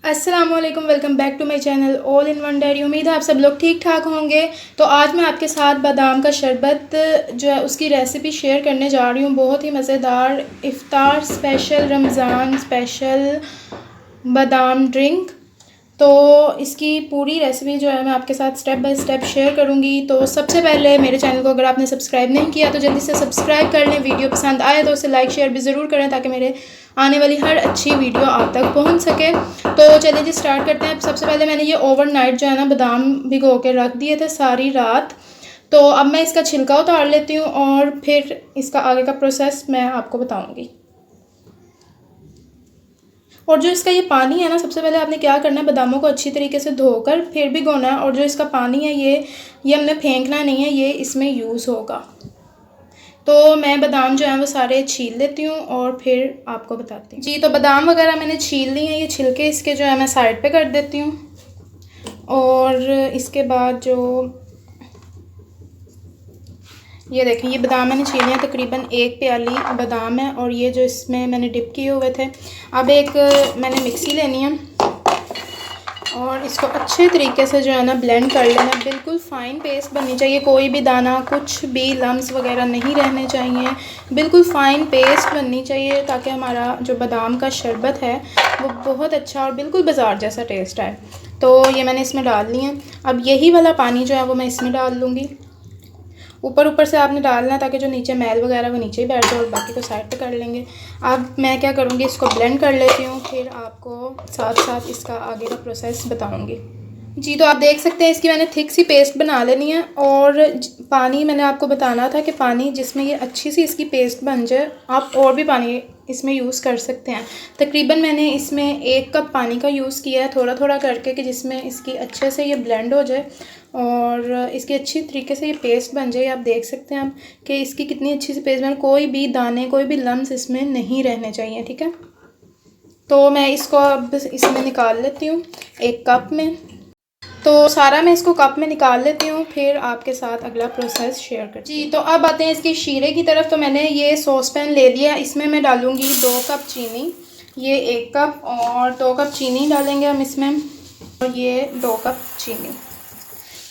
अस्सलामुअलैकुम, welcome back to my channel all in one diary. उम्मीद है आप सब लोग ठीक ठाक होंगे। तो आज मैं आपके साथ बादाम का शरबत जो है उसकी रेसिपी शेयर करने जा रही हूँ। बहुत ही मज़ेदार इफ़्तार स्पेशल, रमज़ान स्पेशल बादाम ड्रिंक। तो इसकी पूरी रेसिपी जो है मैं आपके साथ स्टेप बाय स्टेप शेयर करूंगी। तो सबसे पहले मेरे चैनल को अगर आपने सब्सक्राइब नहीं किया तो जल्दी से सब्सक्राइब कर लें। वीडियो पसंद आए तो उसे लाइक शेयर भी ज़रूर करें ताकि मेरे आने वाली हर अच्छी वीडियो आप तक पहुंच सके। तो चलिए जी स्टार्ट करते हैं। सबसे पहले मैंने ये ओवरनाइट जो है ना बादाम भिगो के रख दिए थे सारी रात। तो अब मैं इसका छिलका उतार लेती हूँ और फिर इसका आगे का प्रोसेस मैं आपको बताऊँगी। और जो इसका ये पानी है ना, सबसे पहले आपने क्या करना है, बादामों को अच्छी तरीके से धोकर फिर भिगोना है। और जो इसका पानी है ये हमने फेंकना नहीं है, ये इसमें यूज़ होगा। तो मैं बादाम जो है वो सारे छील लेती हूँ और फिर आपको बताती हूँ जी। तो बादाम वगैरह मैंने छील ली हैं, ये छिलके इसके जो है मैं साइड पे कर देती हूँ। और इसके बाद जो ये देखें, ये बादाम मैंने छीले हैं, तकरीबन 1 प्याली बादाम है। और ये जो इसमें मैंने डिप किए हुए थे। अब एक मैंने मिक्सी लेनी है और इसको अच्छे तरीके से जो है ना ब्लेंड कर लेना। बिल्कुल फ़ाइन पेस्ट बननी चाहिए, कोई भी दाना कुछ भी लम्स वगैरह नहीं रहने चाहिए। बिल्कुल फ़ाइन पेस्ट बननी चाहिए ताकि हमारा जो बादाम का शरबत है वो बहुत अच्छा और बिल्कुल बाज़ार जैसा टेस्ट आए। तो ये मैंने इसमें डाल ली है। अब यही वाला पानी जो है वो मैं इसमें डाल लूँगी। ऊपर से आपने डालना है ताकि जो नीचे मैल वगैरह वो नीचे ही बैठ जाए और बाकी को साइड पे कर लेंगे। अब मैं क्या करूँगी, इसको ब्लेंड कर लेती हूँ, फिर आपको साथ साथ इसका आगे का प्रोसेस बताऊँगी जी। तो आप देख सकते हैं इसकी मैंने थिक सी पेस्ट बना लेनी है। और पानी मैंने आपको बताना था कि पानी जिसमें ये अच्छी सी इसकी पेस्ट बन जाए, आप और भी पानी इसमें यूज़ कर सकते हैं। तकरीबन मैंने इसमें 1 कप पानी का यूज़ किया है, थोड़ा थोड़ा करके, कि जिसमें इसकी अच्छे से ये ब्लेंड हो जाए और इसकी अच्छी तरीके से ये पेस्ट बन जाए। आप देख सकते हैं आप कि इसकी कितनी अच्छी सी पेस्ट बन, कोई भी दाने कोई भी लम्स इसमें नहीं रहने चाहिए, ठीक है। तो मैं इसको अब इसमें निकाल लेती हूँ 1 कप में। तो सारा मैं इसको कप में निकाल लेती हूँ, फिर आपके साथ अगला प्रोसेस शेयर करती हूँ जी। तो अब आते हैं इसकी शीरे की तरफ। तो मैंने ये सॉस पैन ले लिया, इसमें मैं डालूँगी 2 कप चीनी। ये 1 कप और 2 कप चीनी डालेंगे हम इसमें, और ये 2 कप चीनी,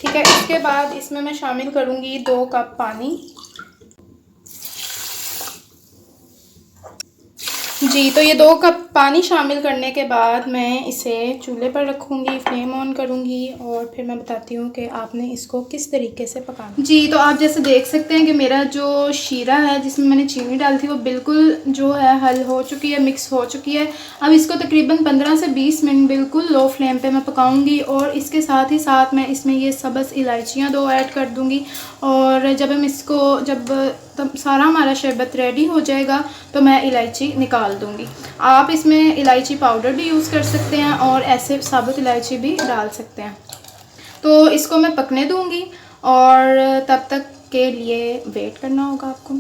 ठीक है। इसके बाद इसमें मैं शामिल करूँगी 2 कप पानी जी। तो ये 2 कप पानी शामिल करने के बाद मैं इसे चूल्हे पर रखूँगी, फ्लेम ऑन करूँगी और फिर मैं बताती हूँ कि आपने इसको किस तरीके से पकाना जी। तो आप जैसे देख सकते हैं कि मेरा जो शीरा है जिसमें मैंने चीनी डाली थी वो बिल्कुल जो है हल हो चुकी है, मिक्स हो चुकी है। अब इसको तकरीबन 15 से 20 मिनट बिल्कुल लो फ्लेम पर मैं पकाऊँगी। और इसके साथ ही साथ मैं इसमें ये सब्ज़ इलायचियाँ 2 ऐड कर दूँगी। और जब हम इसको तब सारा हमारा शरबत रेडी हो जाएगा तो मैं इलायची निकाल दूंगी। आप इसमें इलायची पाउडर भी यूज़ कर सकते हैं और ऐसे साबुत इलायची भी डाल सकते हैं। तो इसको मैं पकने दूंगी और तब तक के लिए वेट करना होगा आपको।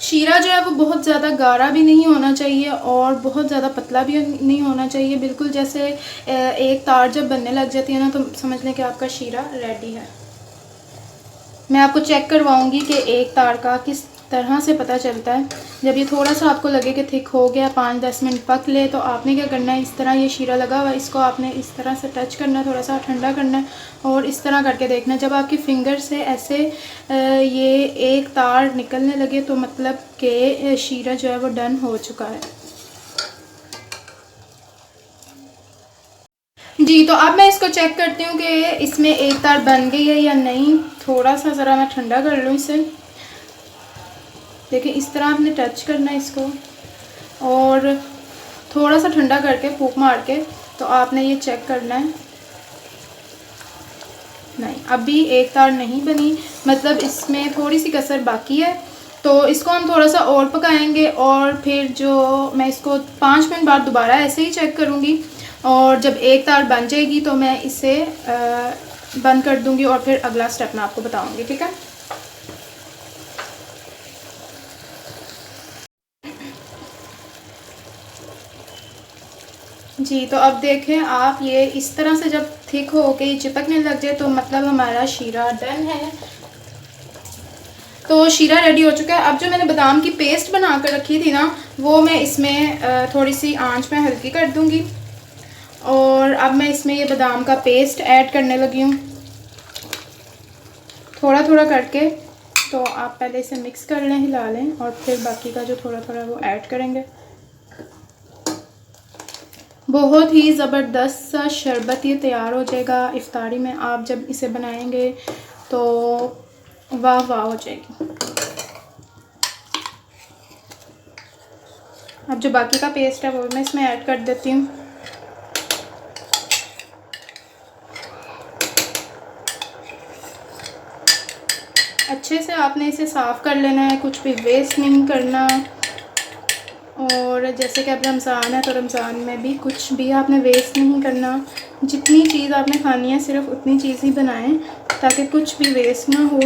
शीरा जो है वो बहुत ज़्यादा गाढ़ा भी नहीं होना चाहिए और बहुत ज़्यादा पतला भी नहीं होना चाहिए। बिल्कुल जैसे एक तार जब बनने लग जाती है ना तो समझ लें कि आपका शीरा रेडी है। मैं आपको चेक करवाऊंगी कि एक तार का किस तरह से पता चलता है। जब ये थोड़ा सा आपको लगे कि थिक हो गया, 5-10 मिनट पक ले, तो आपने क्या करना है, इस तरह ये शीरा लगा हुआ है, इसको आपने इस तरह से टच करना है, थोड़ा सा ठंडा करना है और इस तरह करके देखना है। जब आपकी फिंगर से ऐसे ये एक तार निकलने लगे तो मतलब कि शीरा जो है वो डन हो चुका है जी। तो अब मैं इसको चेक करती हूँ कि इसमें एक तार बन गई है या नहीं। थोड़ा सा ज़रा मैं ठंडा कर लूँ इसे। देखिए इस तरह आपने टच करना है इसको और थोड़ा सा ठंडा करके फूंक मार के तो आपने ये चेक करना है। नहीं, अभी एक तार नहीं बनी, मतलब इसमें थोड़ी सी कसर बाकी है। तो इसको हम थोड़ा सा और पकाएंगे और फिर जो मैं इसको 5 मिनट बाद दोबारा ऐसे ही चेक करूँगी। और जब एक तार बन जाएगी तो मैं इसे बंद कर दूँगी और फिर अगला स्टेप मैं आपको बताऊँगी, ठीक है। जी। तो अब देखें आप, ये इस तरह से जब थिक हो के चिपकने लग जाए तो मतलब हमारा शीरा डन है। तो शीरा रेडी हो चुका है। अब जो मैंने बादाम की पेस्ट बना कर रखी थी ना, वो मैं इसमें थोड़ी सी आंच में हल्की कर दूंगी। और अब मैं इसमें ये बादाम का पेस्ट ऐड करने लगी हूँ, थोड़ा थोड़ा करके। तो आप पहले इसे मिक्स कर लें, हिला लें, और फिर बाकी का जो थोड़ा थोड़ा वो ऐड करेंगे। बहुत ही ज़बरदस्त सा शरबत ये तैयार हो जाएगा। इफ्तारी में आप जब इसे बनाएंगे तो वाह वाह हो जाएगी। अब जो बाकी का पेस्ट है वो मैं इसमें ऐड कर देती हूँ। अच्छे से आपने इसे साफ़ कर लेना है, कुछ भी वेस्ट नहीं करना। और जैसे कि अब रमज़ान है तो रमज़ान में भी कुछ भी आपने वेस्ट नहीं करना। जितनी चीज़ आपने खानी है सिर्फ उतनी चीज़ ही बनाएं ताकि कुछ भी वेस्ट ना हो।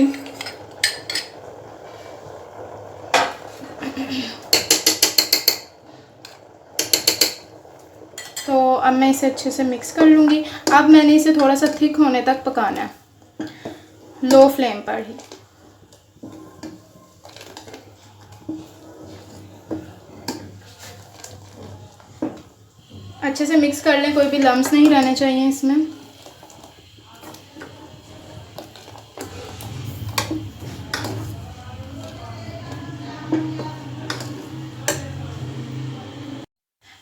तो अब मैं इसे अच्छे से मिक्स कर लूँगी। अब मैंने इसे थोड़ा सा थिक होने तक पकाना है, लो फ्लेम पर ही। अच्छे से मिक्स कर लें, कोई भी लम्स नहीं रहने चाहिए इसमें।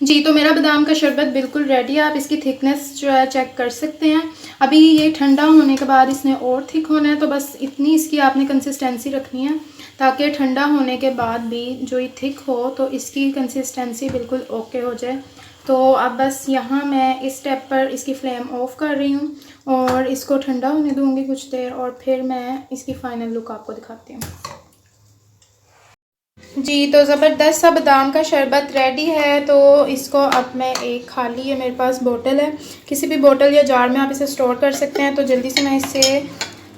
जी, तो मेरा बादाम का शरबत बिल्कुल रेडी है। आप इसकी थिकनेस जो है चेक कर सकते हैं। अभी ये ठंडा होने के बाद इसने और थिक होना है, तो बस इतनी इसकी आपने कंसिस्टेंसी रखनी है ताकि ठंडा होने के बाद भी जो ये थिक हो तो इसकी कंसिस्टेंसी बिल्कुल ओके हो जाए। तो अब बस यहाँ मैं इस स्टेप पर इसकी फ्लेम ऑफ़ कर रही हूँ और इसको ठंडा होने दूँगी कुछ देर, और फिर मैं इसकी फ़ाइनल लुक आपको दिखाती हूँ। जी, तो ज़बरदस्त सा बादाम का शरबत रेडी है। तो इसको अब मैं एक खाली है मेरे पास बोतल है, किसी भी बोतल या जार में आप इसे स्टोर कर सकते हैं। तो जल्दी से मैं इसे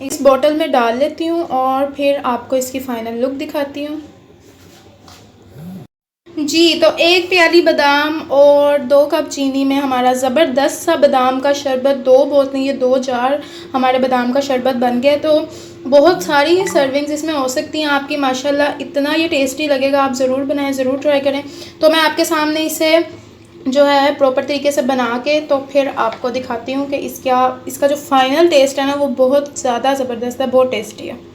इस बोतल में डाल लेती हूँ और फिर आपको इसकी फ़ाइनल लुक दिखाती हूँ। जी, तो एक प्याली बादाम और 2 कप चीनी में हमारा ज़बरदस्त सा बादाम का शरबत, 2 बोतलें, ये 2 जार हमारे बादाम का शरबत बन गया। तो बहुत सारी ही सर्विंग्स इसमें हो सकती हैं आपकी। माशाल्लाह इतना ये टेस्टी लगेगा, आप ज़रूर बनाएं, ज़रूर ट्राई करें। तो मैं आपके सामने इसे जो है प्रॉपर तरीके से बना के तो फिर आपको दिखाती हूँ कि इसका जो फ़ाइनल टेस्ट है ना वो बहुत ज़्यादा ज़बरदस्त है, बहुत टेस्टी है।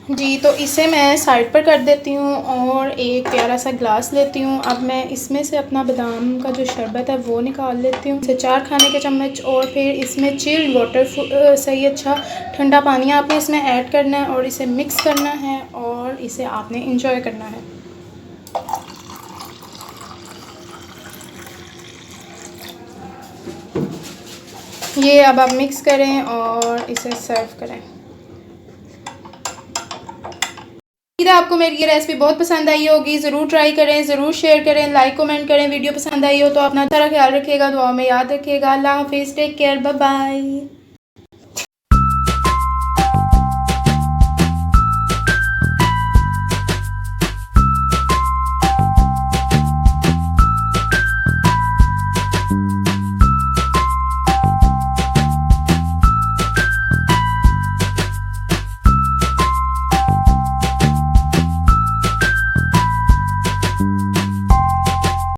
जी, तो इसे मैं साइड पर कर देती हूँ और एक प्यारा सा ग्लास लेती हूँ। अब मैं इसमें से अपना बादाम का जो शरबत है वो निकाल लेती हूँ। इसे 4 खाने के चम्मच, और फिर इसमें चिल्ड वाटर, सही अच्छा ठंडा पानी आपने इसमें ऐड करना है और इसे मिक्स करना है और इसे आपने इंजॉय करना है। ये अब आप मिक्स करें और इसे सर्व करें। आपको मेरी ये रेसिपी बहुत पसंद आई होगी, ज़रूर ट्राई करें, ज़रूर शेयर करें, लाइक कमेंट करें। वीडियो पसंद आई हो तो अपना सारा ख्याल रखिएगा, दुआ में याद रखिएगा। अल्लाह हाफिज़, टेक केयर, बाय बाय।